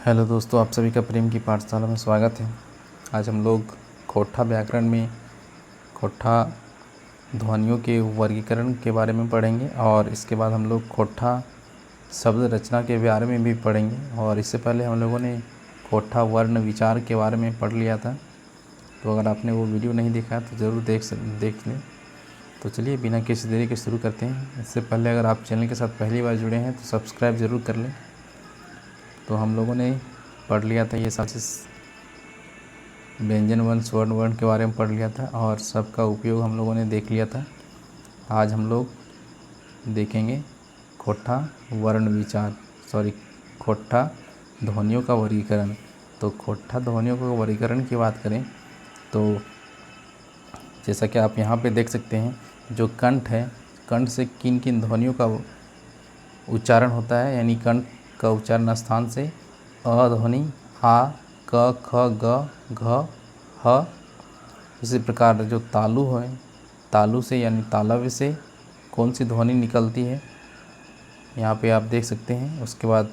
Hello दोस्तों, आप सभी का प्रेम की पाठशाला में स्वागत है। आज हम लोग खोट्ठा व्याकरण में खोट्ठा ध्वनियों के वर्गीकरण के बारे में पढ़ेंगे और इसके बाद हम लोग खोट्ठा शब्द रचना के बारे में भी पढ़ेंगे। और इससे पहले हम लोगों ने खोट्ठा वर्ण विचार के बारे में पढ़ लिया था, तो अगर आपने वो वीडियो नहीं देखा है तो ज़रूर देख लें। तो चलिए बिना किसी देरी के शुरू करते हैं। इससे पहले अगर आप चैनल के साथ पहली बार जुड़े हैं तो सब्सक्राइब ज़रूर कर लें। तो हम लोगों ने पढ़ लिया था ये सब व्यंजन वर्ण स्वर्ण वर्ण के बारे में पढ़ लिया था और सबका उपयोग हम लोगों ने देख लिया था। आज हम लोग देखेंगे खोट्ठा खोट्ठा ध्वनियों का वर्गीकरण। तो खोट्ठा ध्वनियों का वर्गीकरण की बात करें तो जैसा कि आप यहाँ पे देख सकते हैं, जो कंठ है, कंठ से किन किन ध्वनियों का उच्चारण होता है, यानी कंठ का उच्चारण स्थान से अ ध्वनि, आ, क, ख, ग, घ, ह। इसी प्रकार जो तालु है, तालु से यानी तालव्य से कौन सी ध्वनि निकलती है, यहाँ पे आप देख सकते हैं। उसके बाद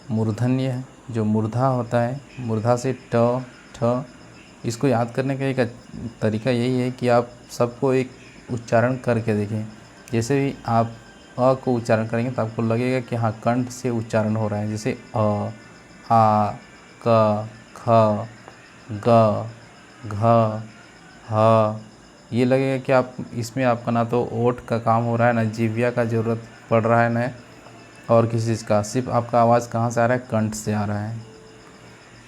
मूर्धन्य है, जो मूर्धा होता है, मूर्धा से ट, ठ। इसको याद करने का एक तरीका यही है कि आप सबको एक उच्चारण करके देखें। जैसे भी आप अ को उच्चारण करेंगे तो आपको लगेगा कि हाँ, कंठ से उच्चारण हो रहा है। जैसे अ, आ, क, ख, ग, घ, ह। ये लगेगा कि आप इसमें आपका ना तो ओठ का काम हो रहा है, ना जिह्वा का ज़रूरत पड़ रहा है, ना और किसी चीज़ का। सिर्फ आपका आवाज़ कहाँ से आ रहा है, कंठ से आ रहा है।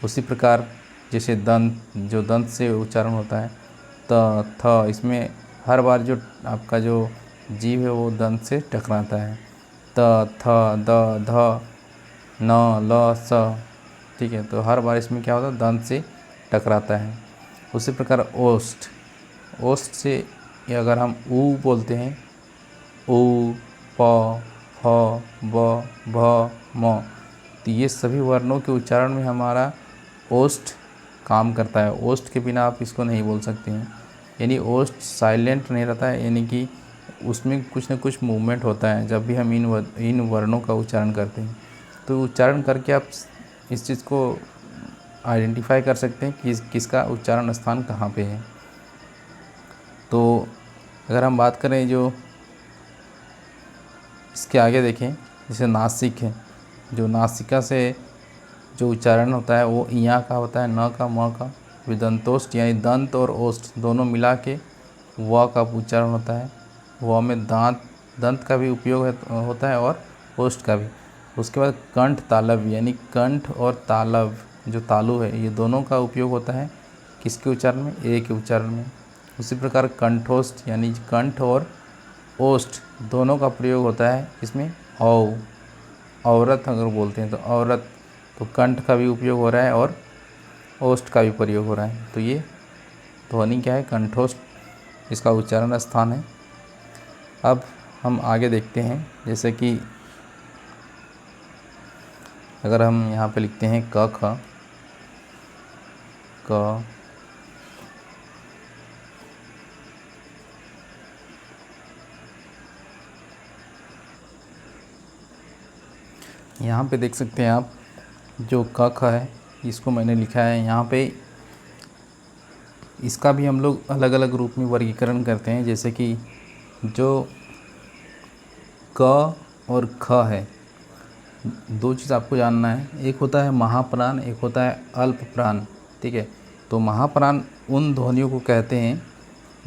उसी प्रकार जैसे दंत, जो दंत से उच्चारण होता है त, थ, इसमें हर बार जो आपका जो जीव है वो दंत से टकराता है। त, थ, द, ध, न, ल, स। ठीक है, तो हर बार इसमें क्या होता है, दंत से टकराता है। उसी प्रकार ओष्ठ, ओष्ठ से अगर हम ऊ बोलते हैं, ऊ, प, फ, ब, भ, म, तो ये सभी वर्णों के उच्चारण में हमारा ओष्ठ काम करता है। ओष्ठ के बिना आप इसको नहीं बोल सकते हैं, यानी ओष्ठ साइलेंट नहीं रहता है, यानी कि उसमें कुछ न कुछ मूवमेंट होता है जब भी हम इन वर्णों का उच्चारण करते हैं। तो उच्चारण करके आप इस चीज़ को आइडेंटिफाई कर सकते हैं कि किसका उच्चारण स्थान कहाँ पे है। तो अगर हम बात करें जो इसके आगे देखें, जैसे नासिक है, जो नासिका से जो उच्चारण होता है वो इया का होता है, न का, म का। विदंतोष्ठ यानी दंत और ओष्ठ दोनों मिला के व का उच्चारण होता है। व में दंत का भी उपयोग होता है और ओष्ठ का भी। उसके बाद कंठ तालव्य, यानी कंठ और तालव्य जो तालु है, ये दोनों का उपयोग होता है किसके उच्चारण में, ए के उच्चारण में। उसी प्रकार कंठोष्ठ यानी कंठ और ओष्ठ दोनों का प्रयोग होता है इसमें औ, औरत अगर बोलते हैं तो औरत, तो कंठ का भी उपयोग हो रहा है और ओष्ठ का भी प्रयोग हो रहा है। तो ये ध्वनि क्या है, कंठोष्ठ, इसका उच्चारण स्थान है। अब हम आगे देखते हैं, जैसे कि अगर हम यहाँ पे लिखते हैं क, ख, क, यहाँ पे देख सकते हैं आप, जो क, ख है, इसको मैंने लिखा है यहाँ पे। इसका भी हम लोग अलग अलग रूप में वर्गीकरण करते हैं। जैसे कि जो क और ख है, दो चीज़ आपको जानना है, एक होता है महाप्राण, एक होता है अल्प प्राण। ठीक है, तो महाप्राण उन ध्वनियों को कहते हैं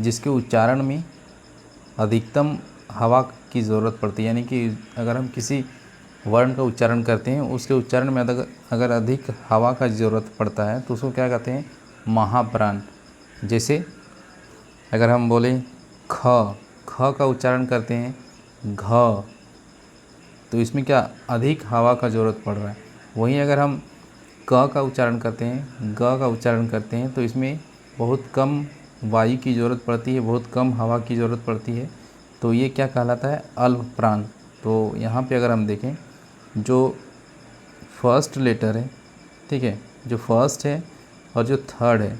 जिसके उच्चारण में अधिकतम हवा की ज़रूरत पड़ती है, यानी कि अगर हम किसी वर्ण का उच्चारण करते हैं, उसके उच्चारण में अगर अधिक हवा का ज़रूरत पड़ता है तो उसको क्या कहते हैं, महाप्राण। जैसे अगर हम बोलें ख, ख का उच्चारण करते हैं घ, तो इसमें क्या अधिक हवा का ज़रूरत पड़ रहा है। वहीं अगर हम क का उच्चारण करते हैं, ग का उच्चारण करते हैं, तो इसमें बहुत कम वायु की ज़रूरत पड़ती है, बहुत कम हवा की ज़रूरत पड़ती है। तो ये क्या कहलाता है, अल्प प्राण। तो यहाँ पे अगर हम देखें, जो फर्स्ट लेटर है, ठीक है, जो फर्स्ट है और जो थर्ड है,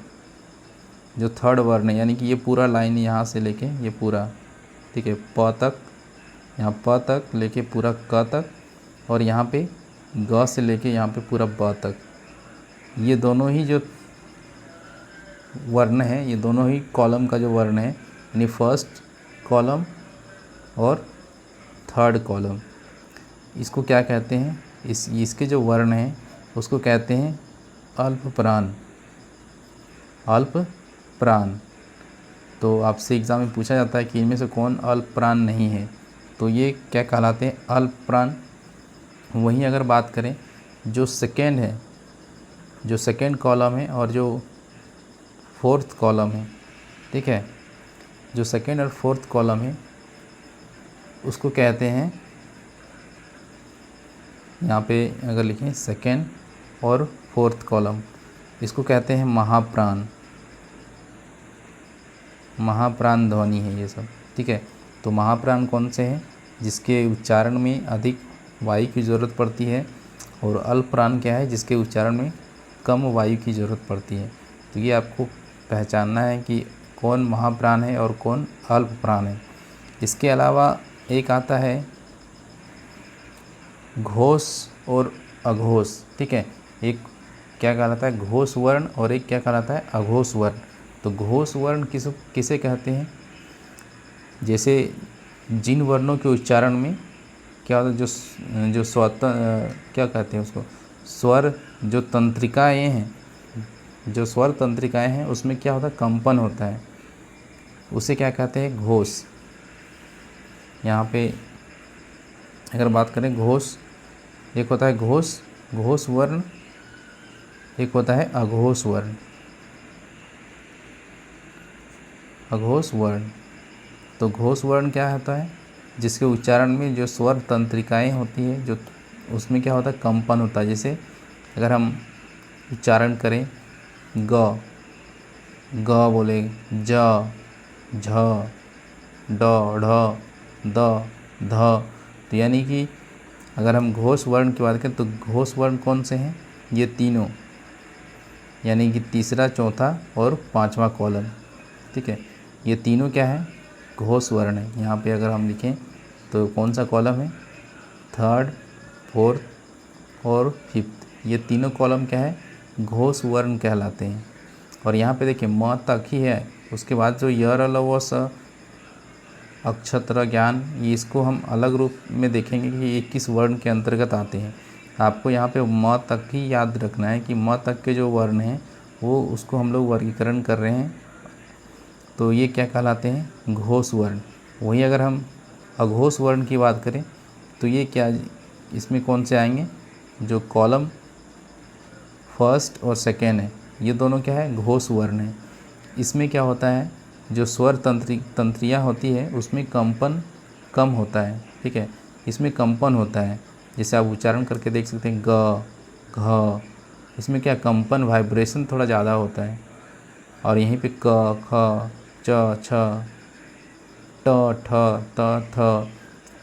जो थर्ड वर्ण है, यानी कि ये पूरा लाइन यहाँ से लेके ये पूरा, ठीक है, प तक, यहाँ प तक लेके पूरा क तक, और यहाँ पे ग से लेके यहाँ पे पूरा ब तक, ये दोनों ही जो वर्ण है, ये दोनों ही कॉलम का जो वर्ण है, यानी फर्स्ट कॉलम और थर्ड कॉलम, इसको क्या कहते हैं, इसके जो वर्ण हैं उसको कहते हैं अल्प प्राण। अल्प प्राण। तो आपसे एग्ज़ाम में पूछा जाता है कि इनमें से कौन अल्प प्राण नहीं है, तो ये क्या कहलाते हैं, अल्प प्राण। वहीं अगर बात करें जो सेकेंड है, जो सेकेंड कॉलम है और जो फोर्थ कॉलम है, ठीक है, जो सेकेंड और फोर्थ कॉलम है उसको कहते हैं, यहाँ पे अगर लिखें सेकेंड और फोर्थ कॉलम, इसको कहते हैं महाप्राण। महाप्राण ध्वनि है ये सब, ठीक है। तो महाप्राण कौन से हैं, जिसके उच्चारण में अधिक वायु की ज़रूरत पड़ती है, और अल्प प्राण क्या है, जिसके उच्चारण में कम वायु की ज़रूरत पड़ती है। तो ये आपको पहचानना है कि कौन महाप्राण है और कौन अल्प प्राण है। इसके अलावा एक आता है घोष और अघोष, ठीक है। एक क्या कहलाता है, घोष वर्ण, और एक क्या कहलाता है, अघोष वर्ण। तो घोष वर्ण किसे कहते हैं, जैसे जिन वर्णों के उच्चारण में क्या होता है, जो क्या कहते हैं उसको, स्वर जो तंत्रिकाएँ हैं, जो स्वर तंत्रिकाएँ हैं उसमें क्या होता है, कंपन होता है, उसे क्या कहते हैं, घोष। यहाँ पे अगर बात करें घोष, एक होता है घोष वर्ण, एक होता है अघोष वर्ण। अघोष वर्ण, तो घोष वर्ण क्या होता है, जिसके उच्चारण में जो स्वर तंत्रिकाएँ होती है, जो उसमें क्या होता है, कंपन होता है। जैसे अगर हम उच्चारण करें ग बोले, ज, झ, ड, ढ, द, ध, तो यानी कि अगर हम घोष वर्ण की बात करें तो घोष वर्ण कौन से हैं, ये तीनों, यानी कि तीसरा, चौथा और पांचवा कॉलम, ठीक है, ये तीनों क्या है, घोष वर्ण है। यहाँ पे अगर हम लिखें तो कौन सा कॉलम है, थर्ड, फोर्थ और फिफ्थ, ये तीनों कॉलम क्या है, घोष वर्ण कहलाते हैं। और यहाँ पे देखिए म तक ही है, उसके बाद जो य, र, ल, व, स, अक्षत्र ज्ञान, ये इसको हम अलग रूप में देखेंगे कि ये किस वर्ण के अंतर्गत आते हैं। आपको यहाँ पे म तक ही याद रखना है कि म तक के जो वर्ण हैं वो, उसको हम लोग वर्गीकरण कर रहे हैं, तो ये क्या कहलाते हैं, घोष वर्ण। वहीं अगर हम अघोष वर्ण की बात करें तो ये क्या, इसमें कौन से आएंगे, जो कॉलम फर्स्ट और सेकेंड है, ये दोनों क्या है, घोष वर्ण है। इसमें क्या होता है, जो स्वर तंत्रियाँ होती है उसमें कंपन कम होता है, ठीक है, इसमें कंपन होता है। जैसे आप उच्चारण करके देख सकते हैं ग, घ, इसमें क्या, कंपन, वाइब्रेशन थोड़ा ज़्यादा होता है। और यहीं पे क, ख, च, छ, ट, ठ, त, थ,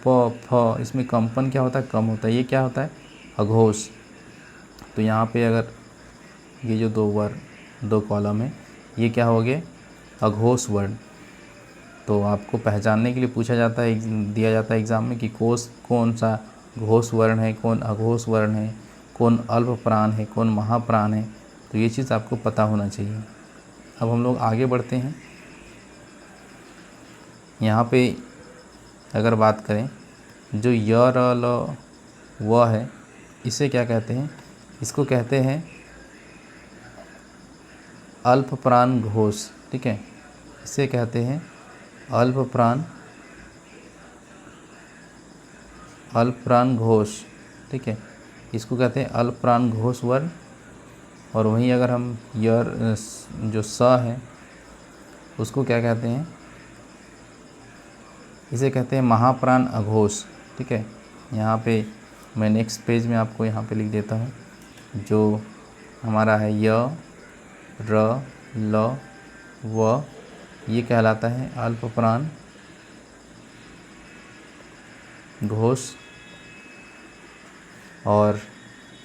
प, फ, इसमें कंपन क्या होता है, कम होता है। ये क्या होता है, अघोष। तो यहाँ पे अगर ये जो दो कॉलम है, ये क्या हो गए, अघोष वर्ण। तो आपको पहचानने के लिए पूछा जाता है, दिया जाता है एग्ज़ाम में कि कौन सा घोष वर्ण है, कौन अघोष वर्ण है, कौन अल्प प्राण है, कौन महाप्राण है। तो ये चीज़ आपको पता होना चाहिए। अब हम लोग आगे बढ़ते हैं। यहाँ पे अगर बात करें जो य, र, ल, व है, इसे क्या कहते हैं, इसको कहते हैं अल्प प्राण घोष, ठीक है, इसे कहते हैं अल्प प्राण घोष, ठीक है, इसको कहते हैं अल्प प्राण घोष वर्ण। और वहीं अगर हम जो स है उसको क्या कहते हैं, इसे कहते हैं महाप्राण अघोष, ठीक है। यहाँ पे मैं नेक्स्ट पेज में आपको यहाँ पे लिख देता हूँ, जो हमारा है य, र, ल, व, ये कहलाता है अल्प प्राण घोष। और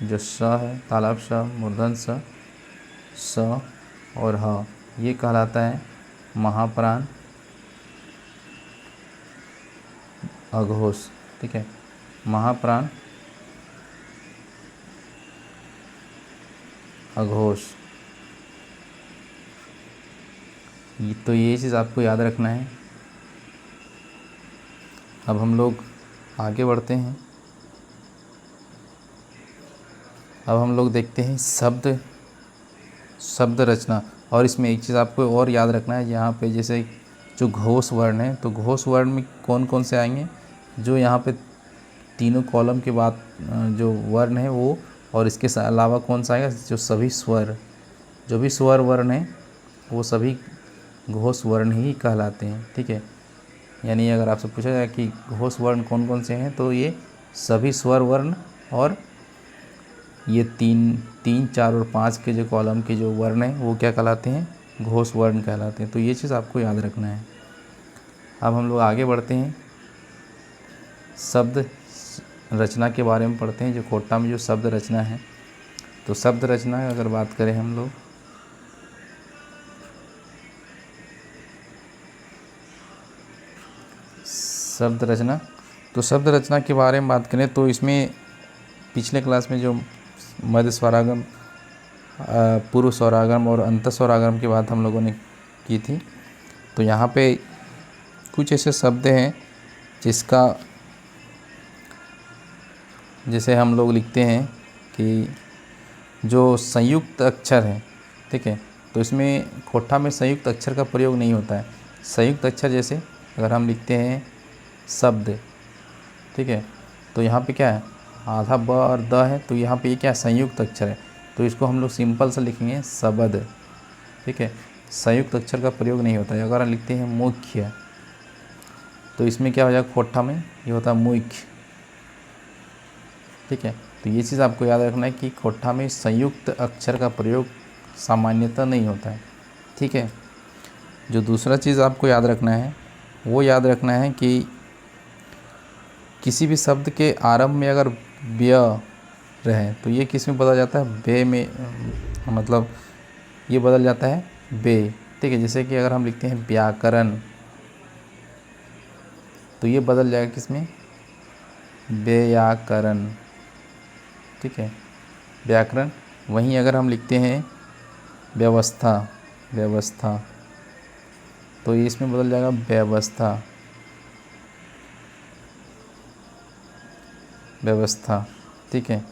जो स है, तालाब स, मूर्धन स और ह, ये कहलाता है महाप्राण अघोष, ठीक है, महाप्राण अघोष। तो ये चीज़ आपको याद रखना है। अब हम लोग आगे बढ़ते हैं। अब हम लोग देखते हैं शब्द रचना। और इसमें एक चीज़ आपको और याद रखना है, यहाँ पे जैसे जो घोष वर्ण है, तो घोष वर्ण में कौन कौन से आएंगे, जो यहाँ पे तीनों कॉलम के बाद जो वर्ण है वो, और इसके अलावा कौन सा आएगा, जो सभी स्वर, जो भी स्वर वर्ण है वो सभी घोष वर्ण ही कहलाते हैं। ठीक है, यानी अगर आपसे पूछा जाए कि घोष वर्ण कौन कौन से हैं, तो ये सभी स्वर वर्ण और ये तीन 4 और 5 के जो कॉलम के जो वर्ण हैं वो क्या कहलाते हैं, घोष वर्ण कहलाते हैं। तो ये चीज़ आपको याद रखना है। अब हम लोग आगे बढ़ते हैं, शब्द रचना के बारे में पढ़ते हैं। जो खोट्टा में जो शब्द रचना है, तो शब्द रचना अगर बात करें हम लोग, शब्द रचना, तो शब्द रचना के बारे में बात करें तो इसमें पिछले क्लास में जो मध्य स्वरागम, पूर्व स्वरागम और अंत स्वरागम की बात हम लोगों ने की थी। तो यहाँ पे कुछ ऐसे शब्द हैं जिसका, जैसे हम लोग लिखते हैं कि जो संयुक्त अक्षर है, ठीक है, तो इसमें खोट्टा में संयुक्त अक्षर का प्रयोग नहीं होता है। संयुक्त अक्षर जैसे अगर हम लिखते हैं शब्द, ठीक है, तो यहाँ पे क्या है, आधा ब और द है, तो यहाँ पे ये क्या संयुक्त अक्षर है, तो इसको हम लोग सिंपल से लिखेंगे शब्द। ठीक है, संयुक्त अक्षर का प्रयोग नहीं होता है। अगर हम लिखते हैं मुख्य, तो इसमें क्या हो जाएगा, खोट्टा में ये होता है मुख्य। ठीक है, तो ये चीज़ आपको याद रखना है कि खोट्टा में संयुक्त अक्षर का प्रयोग सामान्यतः नहीं होता है। ठीक है, जो दूसरा चीज़ आपको याद रखना है, वो याद रखना है कि किसी भी शब्द के आरंभ में अगर व्य रहे तो ये किस में बदल जाता है, बे में, मतलब ये बदल जाता है बे। ठीक है, जैसे कि अगर हम लिखते हैं व्याकरण, तो ये बदल जाएगा किस में, व्याकरण। ठीक है, व्याकरण। वहीं अगर हम लिखते हैं व्यवस्था, तो ये इसमें बदल जाएगा व्यवस्था। ठीक है,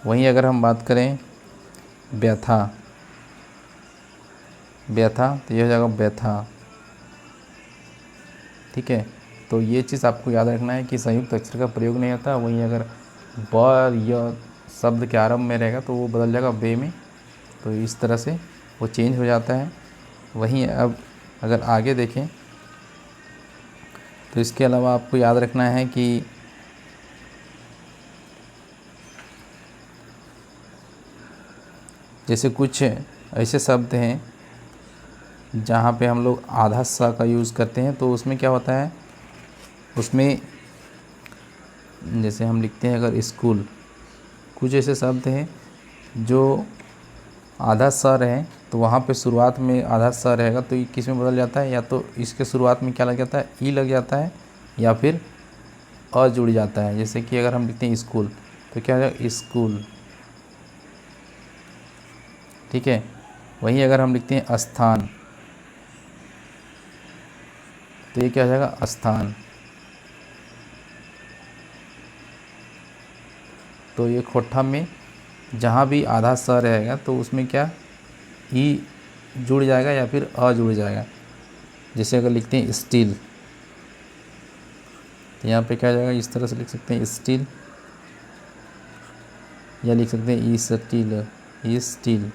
वहीं अगर हम बात करें व्यथा, तो ये हो जाएगा व्यथा। ठीक है, तो ये चीज़ आपको याद रखना है कि संयुक्त अक्षर का प्रयोग नहीं होता। वहीं अगर ब या शब्द के आरंभ में रहेगा तो वो बदल जाएगा बे में, तो इस तरह से वो चेंज हो जाता है। वहीं अब अगर आगे देखें तो इसके अलावा आपको याद रखना है कि जैसे कुछ ऐसे शब्द हैं जहाँ पे हम लोग आधा सा का यूज़ करते हैं, तो उसमें क्या होता है, उसमें जैसे हम लिखते हैं अगर स्कूल, कुछ ऐसे शब्द हैं जो आधा सा रहे, तो वहाँ पे शुरुआत में आधा सा रहेगा, तो ये किस में बदल जाता है, या तो इसके शुरुआत में क्या लग जाता है, ई लग जाता है, या फिर अ जुड़ जाता है। जैसे कि अगर हम लिखते हैं स्कूल, तो क्या हो जाएगा, स्कूल। ठीक है, वहीं अगर हम लिखते हैं स्थान, तो ये क्या हो जाएगा, स्थान। तो ये खोट्टा में जहाँ भी आधा स रहेगा तो उसमें क्या ई जुड़ जाएगा या फिर अ जुड़ जाएगा। जैसे अगर लिखते हैं स्टील, तो यहाँ पे क्या हो जाएगा, इस तरह से लिख सकते हैं स्टील, या लिख सकते हैं ई स्टील,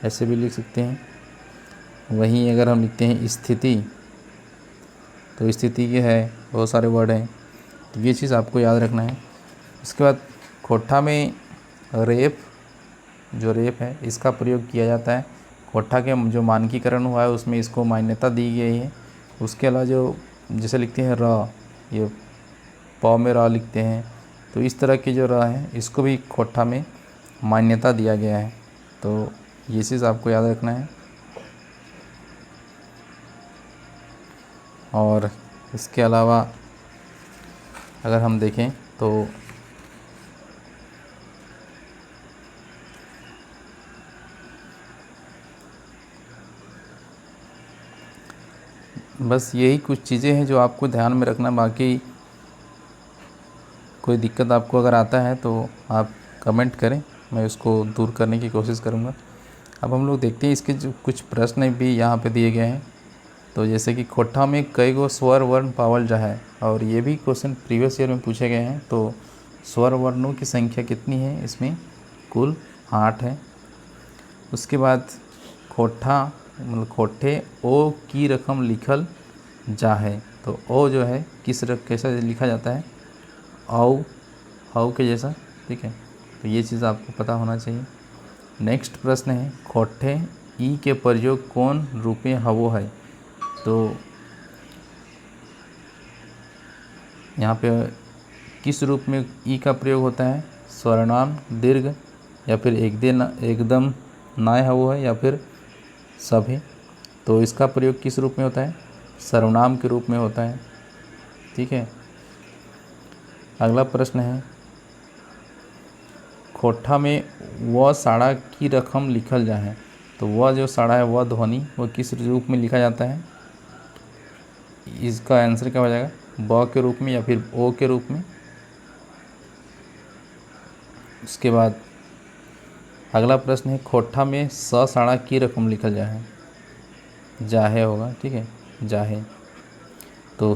ऐसे भी लिख सकते हैं। वहीं अगर हम लिखते हैं स्थिति, तो स्थिति के है बहुत सारे वर्ड हैं, तो ये चीज़ आपको याद रखना है। उसके बाद खोट्टा में रेफ, जो रेफ है इसका प्रयोग किया जाता है। खोट्टा के जो मानकीकरण हुआ है उसमें इसको मान्यता दी गई है। उसके अलावा जो जैसे लिखते हैं र, ये प में र लिखते हैं, तो इस तरह के जो र है इसको भी खोट्टा में मान्यता दिया गया है। तो ये चीज़ आपको याद रखना है। और इसके अलावा अगर हम देखें तो बस यही कुछ चीज़ें हैं जो आपको ध्यान में रखना। बाकी कोई दिक्कत आपको अगर आता है तो आप कमेंट करें, मैं उसको दूर करने की कोशिश करूँगा। अब हम लोग देखते हैं इसके जो कुछ प्रश्न भी यहाँ पे दिए गए हैं। तो जैसे कि खोट्ठा में कई गो स्वर वर्ण पावल जा है, और ये भी क्वेश्चन प्रीवियस ईयर में पूछे गए हैं। तो स्वर वर्णों की संख्या कितनी है इसमें? कुल 8 है। उसके बाद खोट्ठा मतलब खोट्ठे ओ की रकम लिखल जा है। तो ओ जो है कैसे लिखा जाता है? औ के जैसा, ठीक है। तो ये चीज़ आपको पता होना चाहिए। नेक्स्ट प्रश्न है, खोट्ठे ई के प्रयोग कौन रूप में हवो है? तो यहाँ पे किस रूप में ई का प्रयोग होता है? सर्वनाम, दीर्घ, या फिर एकदम नाय हवो है, या फिर सभी। तो इसका प्रयोग किस रूप में होता है? सर्वनाम के रूप में होता है, ठीक है। अगला प्रश्न है, खोट्ठा में व साड़ा की रकम लिखल जा है। तो वह जो साड़ा है, वह ध्वनि, वह किस रूप में लिखा जाता है? इसका आंसर क्या हो जाएगा? ब के रूप में या फिर ओ के रूप में। उसके बाद अगला प्रश्न है, खोट्ठा में स साड़ा की रकम लिखल जा है। जाहे होगा, ठीक है, जाहे। तो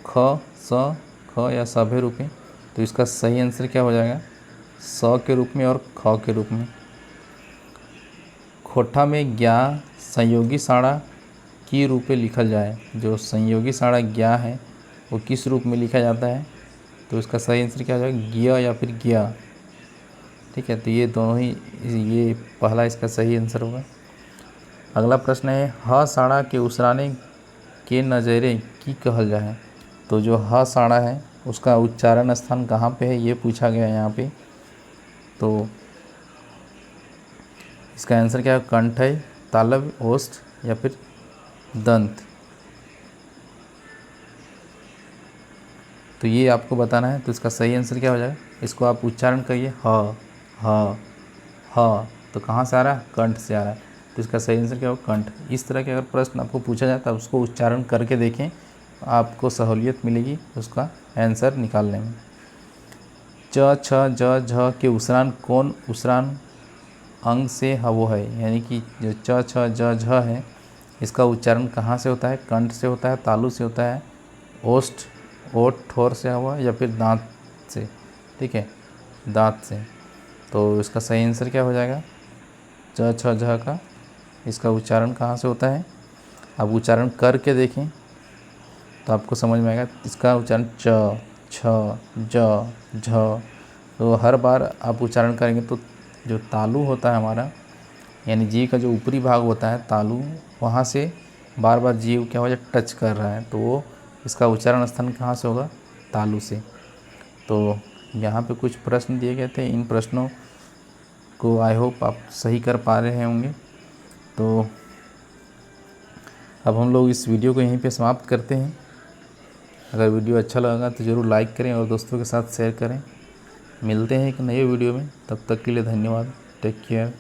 ख या सभे रूप में। तो इसका सही आंसर क्या हो जाएगा? स के रूप में और ख के रूप में। खोट्ठा में ज्ञा संयोगी साड़ा की रूपे लिखल जाए। जो संयोगी साड़ा ज्ञा है वो किस रूप में लिखा जाता है? तो इसका सही आंसर क्या हो जाएगा? ज्ञ या फिर ज्ञा, ठीक है। तो ये दोनों ही, ये पहला इसका सही आंसर होगा। अगला प्रश्न है, ह साड़ा के उसराने के नज़रे की कहल जा है। तो जो ह साड़ा है उसका उच्चारण स्थान कहाँ पे है, ये पूछा गया है यहाँ पे। तो इसका आंसर क्या है? कंठ है, तालव्य, ओष्ठ या फिर दंत। तो ये आपको बताना है। तो इसका सही आंसर क्या हो जाएगा? इसको आप उच्चारण करिए, ह ह ह। तो कहाँ से आ रहा है? कंठ से आ रहा है। तो इसका सही आंसर क्या होगा? कंठ। इस तरह के अगर प्रश्न आपको पूछा जाता है उसको उच्चारण करके देखें, आपको सहूलियत मिलेगी उसका आंसर निकालने में। च छ ज झ के उच्चारण कौन उच्चारण अंग से हवो है? यानी कि जो च छ ज झ है इसका उच्चारण कहाँ से होता है? कंठ से होता है, तालु से होता है, ओष्ठ ओठ ठोर से हुआ, या फिर दांत से, ठीक है, दांत से। तो इसका सही आंसर क्या हो जाएगा? च छ झ का इसका उच्चारण कहाँ से होता है? आप उच्चारण करके देखें तो आपको समझ में आएगा। इसका उच्चारण च छ ज झ। तो हर बार आप उच्चारण करेंगे तो जो तालु होता है हमारा, यानी जीव का जो ऊपरी भाग होता है तालु, वहाँ से बार बार जीव क्या हो जाए? टच कर रहा है, तो वो इसका उच्चारण स्थान कहाँ से होगा? तालु से। तो यहाँ पे कुछ प्रश्न दिए गए थे, इन प्रश्नों को आई होप आप सही कर पा रहे होंगे। तो अब हम लोग इस वीडियो को यहीं पे समाप्त करते हैं। अगर वीडियो अच्छा लगा तो ज़रूर लाइक करें और दोस्तों के साथ शेयर करें। मिलते हैं एक नए वीडियो में, तब तक के लिए धन्यवाद। Take care.